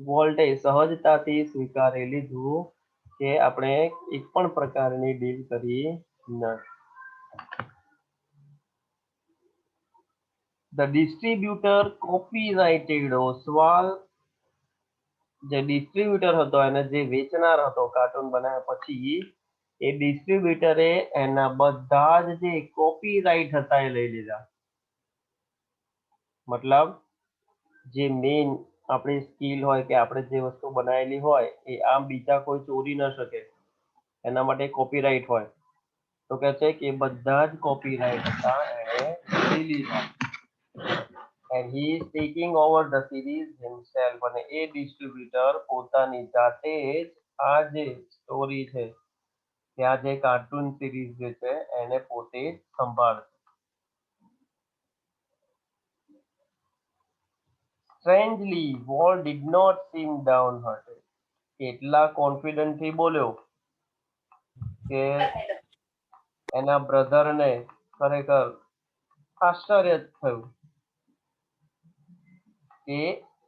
વોલ્ટે સહજતાથી સ્વીકારી લીધું કે આપણે એક પણ પ્રકારની ડીલ કરી નથી. The distributor copyrighted Oswald. જે ડિસ્ટ્રીબ્યુટર હતો અને જે વેચનાર હતો કાર્ટૂન બનાવ્યા પછી, એ ડિસ્ટ્રીબ્યુટરે એના બધા જ જે કોપીરાઇટ હતા એ લઈ લીધા. મતલબ જે મેઇન આપણી સ્કિલ હોય કે આપણે જે વસ્તુ બનાવેલી હોય એ આમ બીજા કોઈ ચોરી ન શકે, એના માટે કોપીરાઇટ હોય. તો કે છે કે બધા જ કોપીરાઇટ હતા એણે લઈ લીધા. and he is taking over the series himself. અને એ ડિસ્ટ્રીબ્યુટર પોતાની જાતે જ આ જે સ્ટોરી છે કે આ જે કાર્ટૂન સિરીઝ જે છે એને પોતે જ સંભાળશે. Strangely, Walt did not seem downhearted. એટલા કોન્ફિડન્ટ થી બોલ્યો કે એના બ્રધરને ખરેખર આશ્ચર્ય જ થયું કે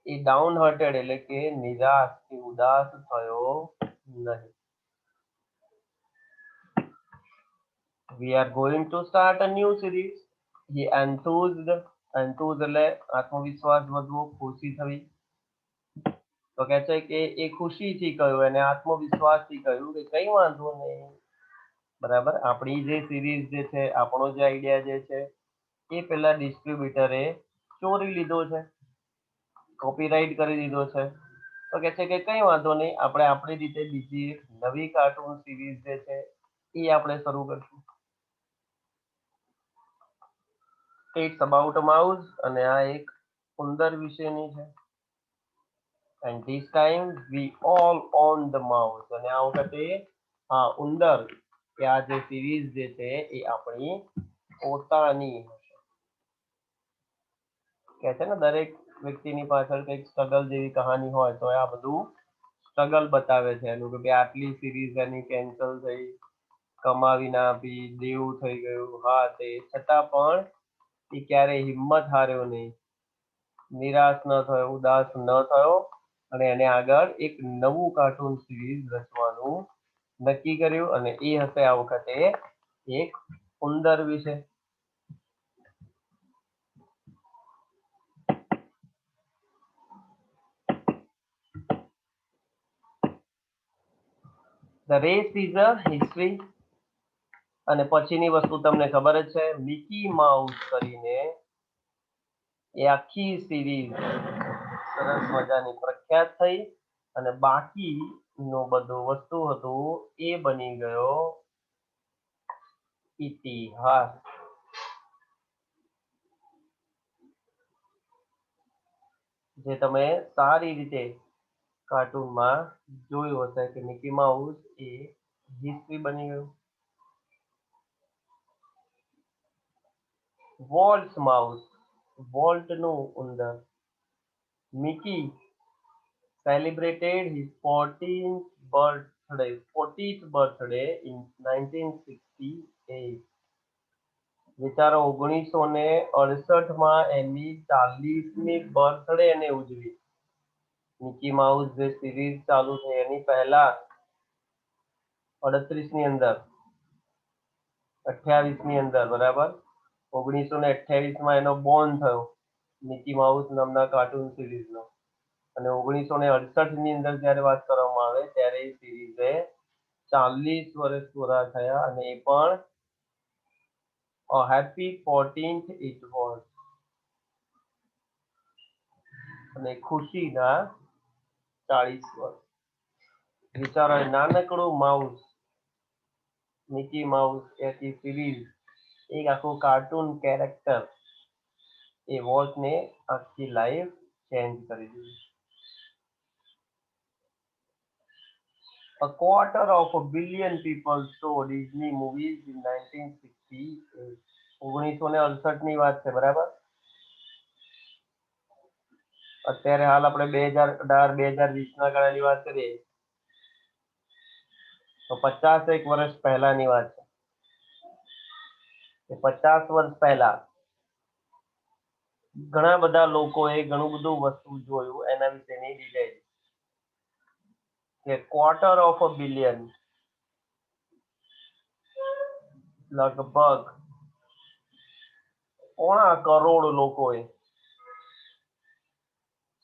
એ ડાઉન હર્ટેડ એટલે કે નિરાશ કે ઉદાસ થયો નહીં. We are going to start a new series. He enthused. enthused એટલે આત્મવિશ્વાસ વધવો, ખુશી થવી. તો કે છે કે એ ખુશીથી કહ્યું, એને આત્મવિશ્વાસથી કહ્યું કે કઈ વાંધો નહીં. બરાબર, આપણી જે સિરીઝ જે છે, આપણો જે આઈડિયા જે છે એ પેલા ડિસ્ટ્રીબ્યુટરે ચોરી લીધો છે, કોપીરાઇટ કરી દીધો છે. તો કે છે કે કઈ વાંધો નહીં, આપણે આપણી રીતે બીજી એક નવી કાર્ટૂન સિરીઝ જે છે એ આપણે શરૂ કરશું. ઇટ્સ અબાઉટ અ માઉસ, અને આ એક ઉંદર વિશેની છે. and this time we all own the mouse. અને આ વખતે આ ઉંદર કે આ જે સિરીઝ જે છે એ આપણી પોતાની હશે. કે છે ને દરેક વ્યક્તિની પાછળ કંઈક સ્ટ્રગલ જેવી કહાની હોય, તો આ બધું સ્ટ્રગલ બતાવે છે એનું કે ભાઈ આટલી સિરીઝ એની કેન્સલ થઈ, કમાવી ના આપી, દેવું થઈ ગયું, હા તે છતાં પણ એ ક્યારેય હિંમત હાર્યો નહીં, નિરાશ ન થયો, ઉદાસ ન થયો, અને એને આગળ એક નવું કાર્ટૂન સિરીઝ રચવાનું નક્કી કર્યું. અને એ હશે આ વખતે એક ઉંદર વિશે. The race is a history. અને પછીની વસ્તુ તમને ખબર જ છે, મિકી માઉસ કરીને એ આખી સિરીઝ સરસ મજાની પ્રખ્યાત થઈ, અને બાકી નો બધો વસ્તુ હતું એ બની ગયો ઇતિહાસ. જે તમે સારી રીતે કાર્ટૂનમાં જોયું હશે કે મિકી માઉસ એ હિસ્ટ્રી બની ગયું. વોલ્ટ માઉસ, વોલ્ટ નું ઉંદર. Mickey celebrated his 40th birthday in 1968. વિચારો 1968 એની 40મી બર્થડે એને ઉજવી. મિકી માઉસ જે સિરીઝ ચાલુ થઈ એની પહેલા 38 ની અંદર 28 ની અંદર બરાબર 1928 એનો બોર્ન થયો મિકી માઉસ નામના કાર્ટૂન સિરીઝનો. અને 1968 ની અંદર જયારે વાત કરવામાં આવે ત્યારે એ સિરીઝે 40 વર્ષ પૂરા થયા અને એ પણ હેપી 14th it was. અને ખુશીના 40 વર્ષ. વિચારો નાનકડું માઉસ મિકી માઉસ એથી સિરીઝ એક આખું કાર્ટૂન કેરેક્ટર એ વોલ્ટને આખી લાઈફ ચેન્જ કરી દીધી. A quarter of a billion people saw Disney movies in 1968. 1968 ની વાત છે બરાબર. અત્યારે હાલ આપણે 2018-2020 ના ગાળાની વાત કરીએ તો 51 વર્ષ પહેલાની વાત છે. 50 વર્ષ પહેલા ઘણા બધા લોકોએ ઘણું બધું વસ્તુ જોયું એના વિશેની ડિટેલ. કે ક્વાર્ટર ઓફ અ બિલિયન લગભગ 1.25 કરોડ લોકોએ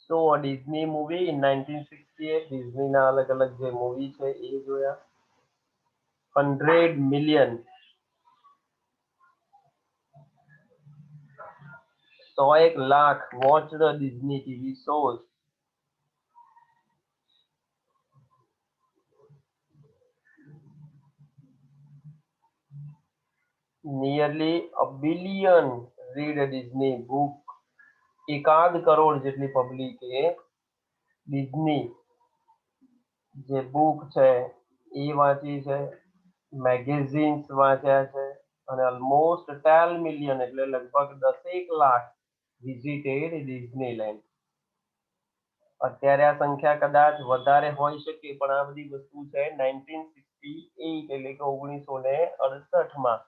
સો ડિઝની મૂવી ઇન 1968 ડિઝનીના અલગ અલગ જે મૂવી છે એ જોયા. 100 million 101 lakh watch the Disney TV shows. Nearly a billion read Disney book. 1.25 crore જેટલી પબ્લિકે ડિઝની જે બુક છે એ વાંચી છે, મેગેઝિન્સ વાંચ્યા છે અને ઓલમોસ્ટ 10 મિલિયન એટલે લગભગ 10 લાખ વિઝિટેડ ડિઝનીલેન્ડ. અત્યારે આ સંખ્યા કદાચ વધારે હોઈ શકે પણ આ બધી વસ્તુ છે 1968 એટલે કે 1968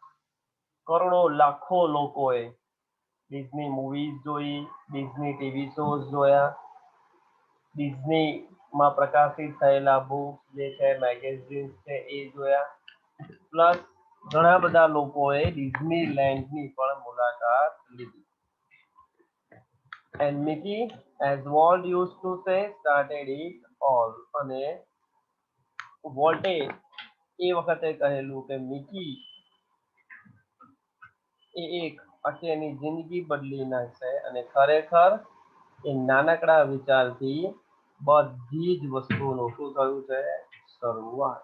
કરોડો લાખો લોકોએ ડિઝની મૂવીઝ જોઈ, ડિઝની ટીવી શોઝ જોયા, ડિઝનીમાં પ્રકાશિત થયેલા બુક જે છે મેગેઝિન્સ છે એ જોયા. પ્લસ ઘણા બધા લોકોએ ડિઝનીલેન્ડની પણ મુલાકાત લીધી. And Mickey, as Walt used to say, started it all. અને વોલ્ટે એ વખતે કહેલું કે મિકી એ એક આખી એની જિંદગી બદલી નાખશે અને ખરેખર એ નાનકડા વિચારથી બધી જ વસ્તુનું શું થયું છે શરૂઆત.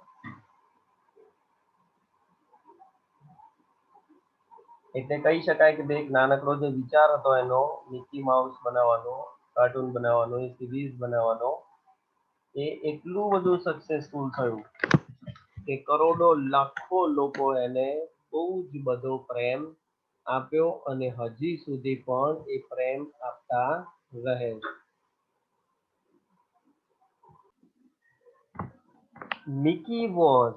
એટલે કહી શકાય કે એક નાનકડો જે વિચાર હતો એનો મિકી માઉસ બનાવવાનો, કાર્ટૂન બનાવવાનો, એ સિરીઝ બનાવવાનો એ એટલું બધું સક્સેસફુલ થયું કે કરોડો લાખો લોકો એને બહુ જ બધો પ્રેમ આપ્યો અને હજી સુધી પણ એ પ્રેમ આપતા રહે. Mickey was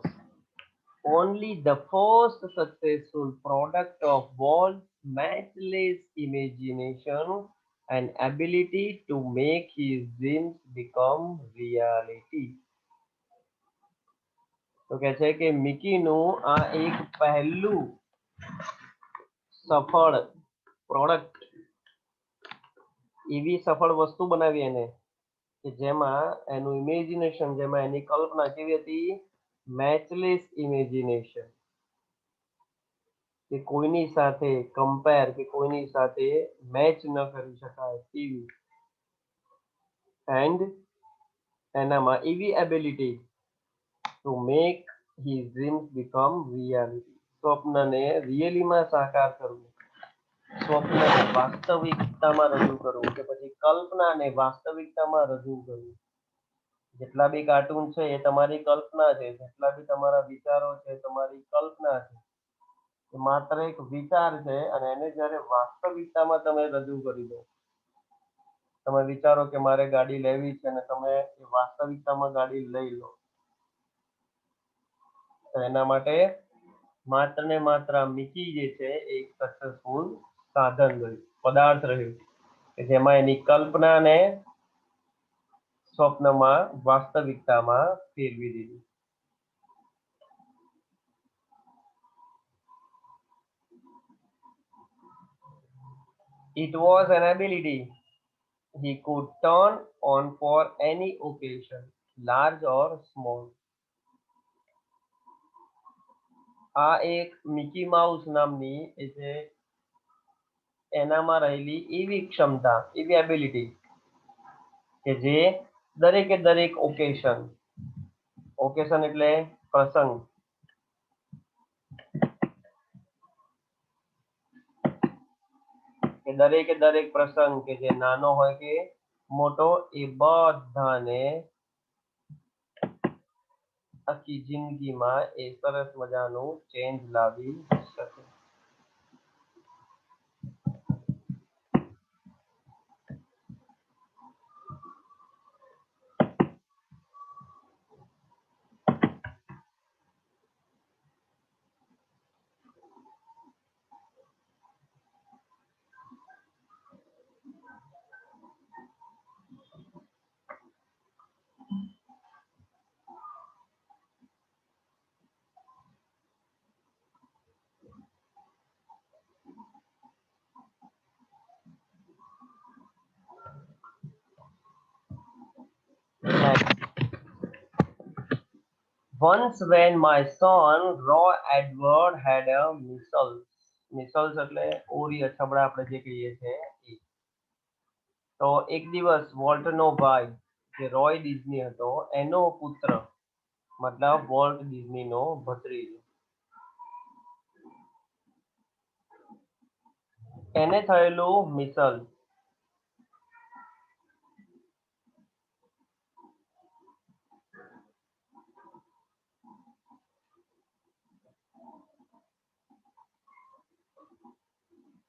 only the first successful product of Walt's matchless imagination and ability to make his dreams become reality. તો કહે છે કે મિકીનું આ એક પહેલું સફળ પ્રોડક્ટ, એવી સફળ વસ્તુ બનાવી એને કે જેમાં એનું ઇમેજિનેશન, જેમાં એની કલ્પના કેવી હતી, મેચલેસ ઇમેજિનેશન, કે કોઈની સાથે કમ્પેર કે કોઈની સાથે મેચ ન કરી શકાય તેવી, એન્ડ એનામાં એવી ability to make his dreams become reality, સ્વપ્નને રિયલીમાં સાકાર કરવું, સ્વપ્નને વાસ્તવિકતામાં રજૂ કરવું કે પછી કલ્પનાને વાસ્તવિકતામાં રજૂ કરવું. જેટલા બી કાર્ટૂન છે એ તમારી કલ્પના છે, જેટલા બી તમારા વિચારો છે તમારી કલ્પના છે, એ માત્ર એક વિચાર છે અને એને જ્યારે વાસ્તવિકતામાં તમે રજૂ કરી દો, તમે વિચારો કે મારે ગાડી લેવી છે અને તમે એ વાસ્તવિકતામાં ગાડી લઈ લો, તો એના માટે માત્ર ને માત્ર મિકી જે છે એ એક સક્સેસફુલ સાધન રહ્યું, પદાર્થ રહ્યું, કે જેમાં એની કલ્પનાને સ્વપ્નમાં વાસ્તવિકતામાં ફેરવી દીધી. It was an ability he could turn on for any occasion, large or small. આ એક મિકી માઉસ નામની એ જે એનામાં રહેલી એવી ક્ષમતા, એવી એબિલિટી કે જે દરેકે દરેક ઓકેશન, ઓકેશન એટલે પ્રસંગ, કે દરેકે દરેક પ્રસંગ કે જે નાનો હોય કે મોટો, એ બધાને આખી જિંદગીમાં એ સરસ મજાનું ચેન્જ લાવી શકે. Once when my son Roy Edward had a measles, measles એટલે ઓરી અછબડા આપણે જે કહીએ છીએ એ. તો એક દિવસ વોલ્ટનો ભાઈ જે રોય ડિઝની હતો એનો પુત્ર, મતલબ વોલ્ટ ડિઝનીનો ભત્રીજો, એને થયેલું મિસલ.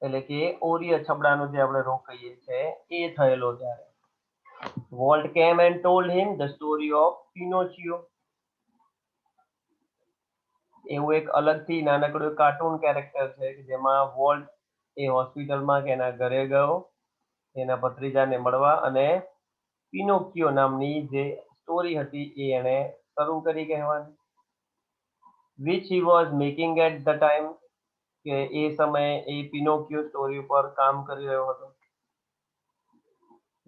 એટલે કે ઓરી અછબડાનો જે આપણે રોગ કહીએ છીએ એ થયેલો ત્યારે Walt came and told him the story of Pinocchio. એવું એક અલગથી નાનકડું કાર્ટૂન કેરેક્ટર છે કે જેમાં વોલ્ટ એ હોસ્પિટલમાં કે એના ઘરે ગયો એના ભત્રીજાને મળવા અને પિનોકિયો નામની જે સ્ટોરી હતી એ એને શરૂ કરી કહેવાની, which he was making at the time, કે એ સમયે એ પિનોકિયો સ્ટોરી ઉપર કામ કરી રહ્યો હતો.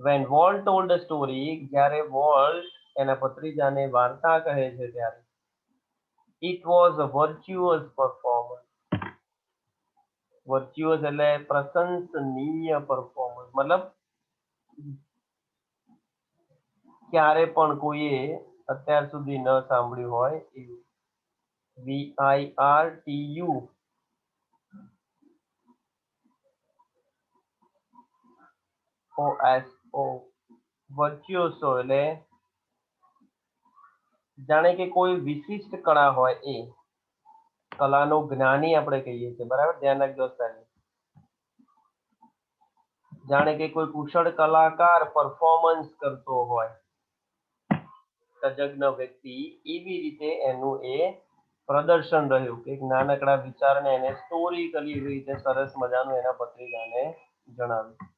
when Walt told the story, જ્યારે વોલ્ટ એના ભત્રીજાને વાર્તા કહે છે ત્યારે it was a virtuous performance. વર્ચ્યુઅસ એટલે પ્રશંસનીય પરફોર્મન્સ, મતલબ ક્યારે પણ કોઈએ અત્યાર સુધી ન સાંભળ્યું હોય એવું. VIRTU OSO, વર્ચ્યુઓસો એટલે જાણે કે કોઈ વિશિષ્ટ કળા હોય એ, કલાનો જ્ઞાની આપણે કહીએ છીએ, બરાબર, ધ્યાન રાખજો સાહેબ. જાણે કે કોઈ કુશળ કલાકાર પરફોર્મન્સ કરતો હોય, તજજ્ઞ વ્યક્તિ, એવી રીતે એનું એ પ્રદર્શન રહ્યું કે એક નાનકડા વિચારને એને સ્ટોરી કરી રીતે સરસ મજાનું એના ભત્રીજાને જણાવ્યું.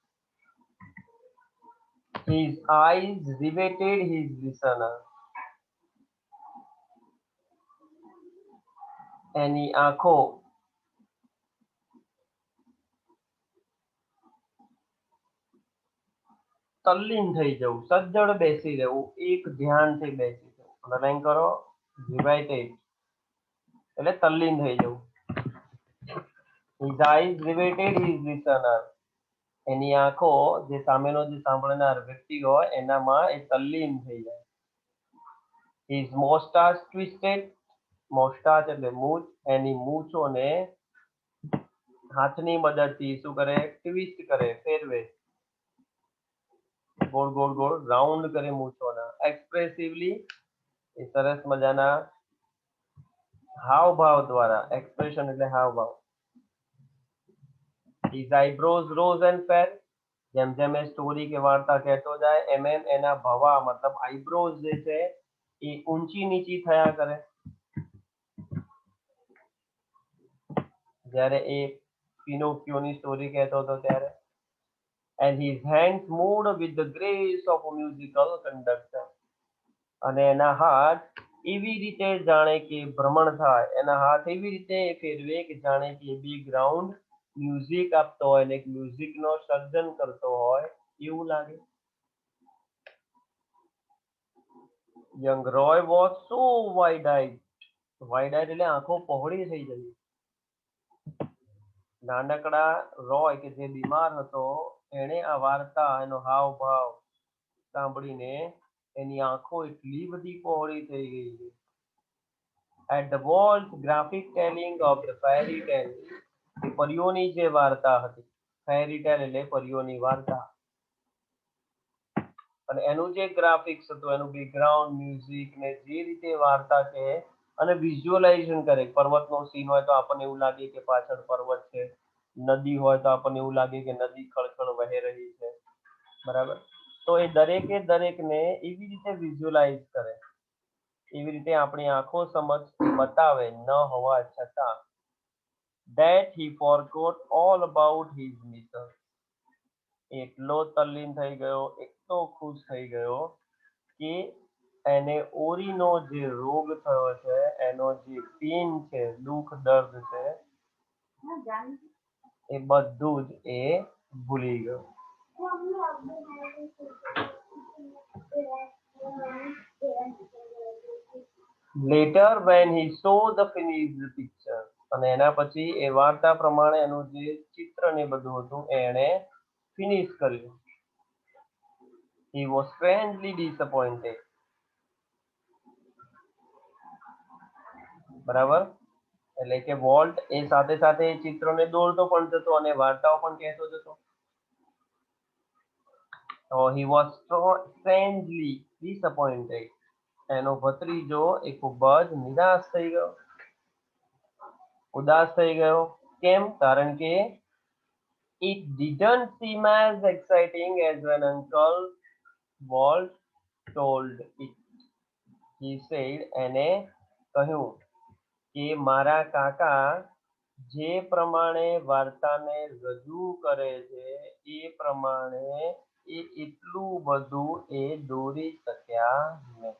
His eyes riveted his listener. એની આંખો તલ્લીન થઈ જવું, સજ્જડ બેસી રહેવું, એક ધ્યાનથી બેસી જવું. અંડરલાઈન કરો, riveted એટલે તલ્લીન થઈ જવું. His eyes riveted his listener. એની આંખો જે સામેનો જે સાંભળનાર વ્યક્તિ હોય એનામાં એ તલ્લીન થઈ જાય. His mustache twisted, mustache એટલે મૂછ, એની મૂછોને હાથની મદદથી શું કરે, ટ્વિસ્ટ કરે, ફેરવે. ગોળ ગોળ ગોળ રાઉન્ડ કરે મૂછોના. એક્સપ્રેસિવલી એ સરસ મજાના હાવભાવ દ્વારા. એક્સપ્રેશન એટલે હાવભાવ. His eyebrows rose and fell. જેમ જેમ એ સ્ટોરી કે વાર્તા કહેતો જાય એમ એમ એના ભવા મતલબ આઈબ્રોઝ જે છે એ ઊંચી નીચી થયા કરે. જ્યારે એ પિનોકિયોની સ્ટોરી કહેતો હતો ત્યારે. And his hands moved with the grace of a musical conductor. અને એના હાથ એવી રીતે જાણે કે ભ્રમણ થાય. એના હાથ એવી રીતે ફેરવે કે જાણે કે બેકગ્રાઉન્ડ મ્યુઝિક આપતો હોય ને મ્યુઝિકનો સર્જન કરતો હોય એવું લાગે. Young Roy was so wide eyed. Wide eyed એટલે આંખો પહોળી થઈ જવી. નાનકડા રોય કે જે બીમાર હતો એણે આ વાર્તા એનો હાવભાવ સાંભળીને એની આંખો એટલી બધી પહોળી થઈ ગઈ. At the walls graphic telling of the fairy tale. એ પરીઓની જે વાર્તા હતી. ફેરી ટેલ એટલે પરીઓની વાર્તા. અને એનું જે ગ્રાફિક્સ હતું એનું બેકગ્રાઉન્ડ મ્યુઝિક ને જે રીતે વાર્તા છે અને વિઝ્યુઅલાઇઝેશન કરે. પર્વતનો સીન હોય તો આપણને એવું લાગે કે પાછળ પર્વત છે. નદી હોય તો આપણને એવું લાગે કે નદી ખળખળ વહે રહી છે. બરાબર. તો એ દરેકે દરેકને એવી રીતે વિઝ્યુઅલાઇઝ કરે. એવી રીતે આપણી આંખો સમક્ષ બતાવે ન હોવા છતાં that he forgot all about his missus. એટલો તલ્લીન થઈ ગયો, એટલો ખુશ થઈ ગયો કે એને ઓરીનો જે રોગ થયો છે એનો જે પેન છે દુઃખ દર્દ છે એ બધું જ એ ભૂલી ગયો. Later when he saw the finished picture. અને એના પછી એ વાર્તા પ્રમાણે એનું જે ચિત્ર ને બધું હતું એણે ફિનિશ કર્યું. He was strangely disappointed. બરાબર. એટલે કે વોલ્ટ એ સાથે સાથે ચિત્રોને દોરતો પણ જતો અને વાર્તાઓ પણ કહેતો જતો. તો he was strangely disappointed. એનો ભત્રીજો એ ખૂબ જ નિરાશ થઈ ગયો, ઉદાસ થઈ ગયો. કેમ? કારણ કે it didn't seem as exciting as when Uncle Walt told it. He said, એને કહ્યું કે મારા કાકા જે પ્રમાણે વાર્તાને રજૂ કરે છે એ પ્રમાણે એ એટલું બધું એ દોરી શક્યા નહીં.